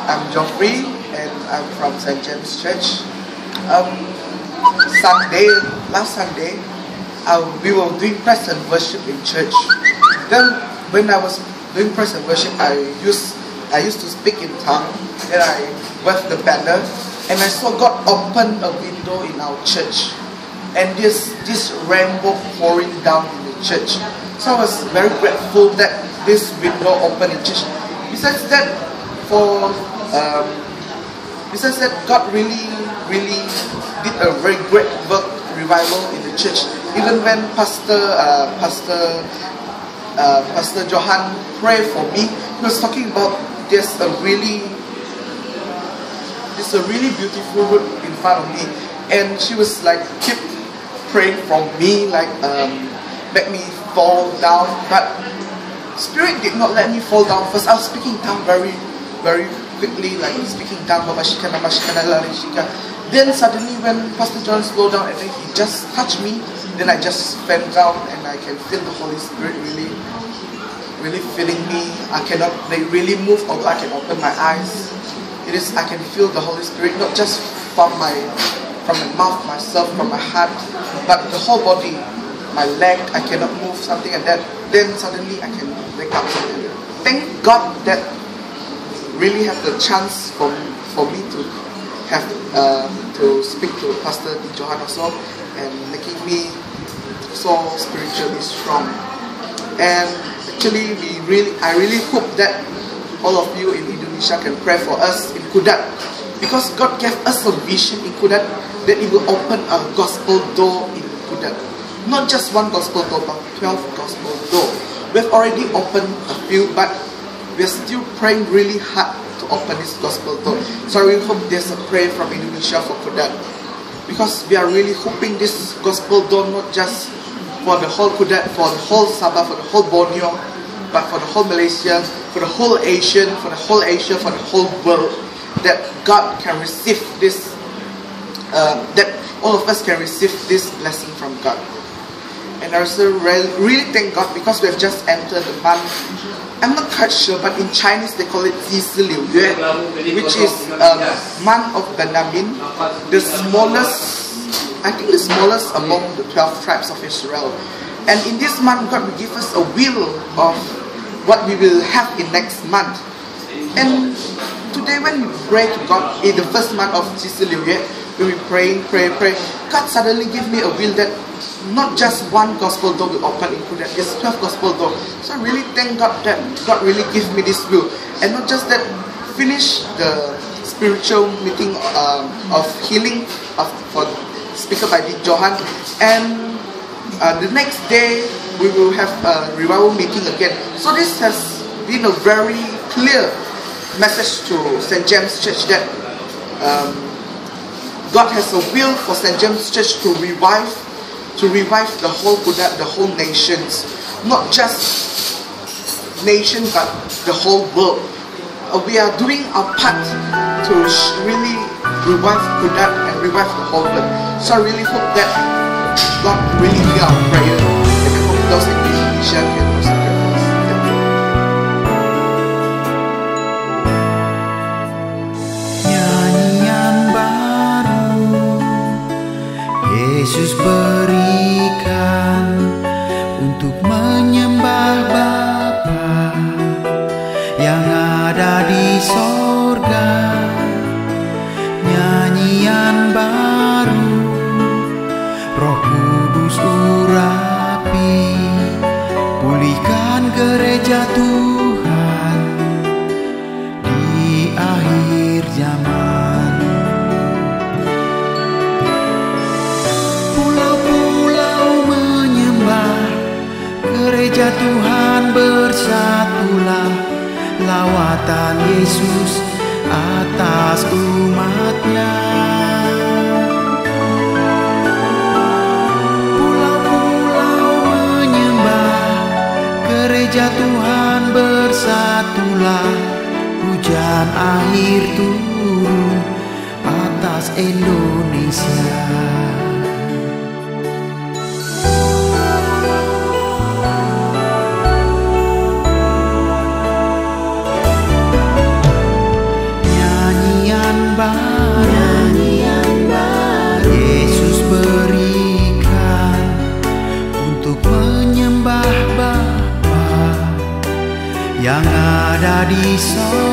I'm Geoffrey and I'm from St. James Church. Last Sunday, we were doing praise and worship in church. Then when I was doing praise and worship, I used to speak in tongue, and I waved the banner, and I saw God open a window in our church, and this rainbow pouring down in the church. So I was very grateful that this window opened in church. Besides that, God really did a very great work, revival in the church. Even when Pastor Johan prayed for me, he was talking about there's a really beautiful road in front of me, and she was like keep praying for me, like make me fall down, but Spirit did not let me fall down. First, I was speaking down very quickly, like speaking down. Then suddenly, when Pastor John slowed down and then he just touched me, then I just fell down, and I can feel the Holy Spirit really filling me. They really move, although I can open my eyes. I can feel the Holy Spirit, not just from my mouth, myself, from my heart, but the whole body. My leg, I cannot move, something like that. Then suddenly I can wake up. Thank God that really have the chance for me to have to speak to Pastor Johan also, and making me so spiritually strong. And actually, I really hope that all of you in Indonesia can pray for us in Kudat, because God gave us a vision in Kudat that it will open a gospel door in Kudat. Not just one gospel door, but 12 gospel doors. We've already opened a few, but we're still praying really hard to open this gospel door. So we hope there's a prayer from Indonesia for Kudat, because we are really hoping this gospel door not just for the whole Kudat, for the whole Sabah, for the whole Borneo, but for the whole Malaysia, for the whole Asia, for the whole world, that God can receive this, that all of us can receive this blessing from God. And I also really thank God, because we have just entered the month. I'm not quite sure, but in Chinese they call it 祭司六月, which is month of Benjamin, the smallest, I think the smallest among the 12 tribes of Israel. And in this month, God will give us a will of what we will have in next month. And today, when we pray to God in the first month of 祭司六月, when we pray, God suddenly gave me a will that not just one gospel door will open in Kudat, it's 12 gospel doors. So I really thank God that God really gave me this will. And not just that, finish the spiritual meeting of healing for speaker by Johan, and the next day we will have a revival meeting again. So this has been a very clear message to St. James Church that God has a will for St. James Church to revive the whole nations, not just nation but the whole world. We are doing our part to really revive Kudat and revive the whole world. So I really hope that God really hear our prayer, and I hope those in Indonesia can do sacrifice. Thank you. Nyanyian baru Yesus berikan untuk menyembah Bapa yang ada di sorga. Nyanyian baru Roh Kudus urapi, pulihkan gereja Tuhan di akhir zaman. Pulau-pulau menyembah, gereja Tuhan bersatulah, lawatan Yesus atas umatnya. Pulau-pulau menyembah, gereja Tuhan bersatulah, hujan akhir turun atas Indonesia. Nyanyian baru Yesus berikan untuk menyembah Bapa yang ada di sorga.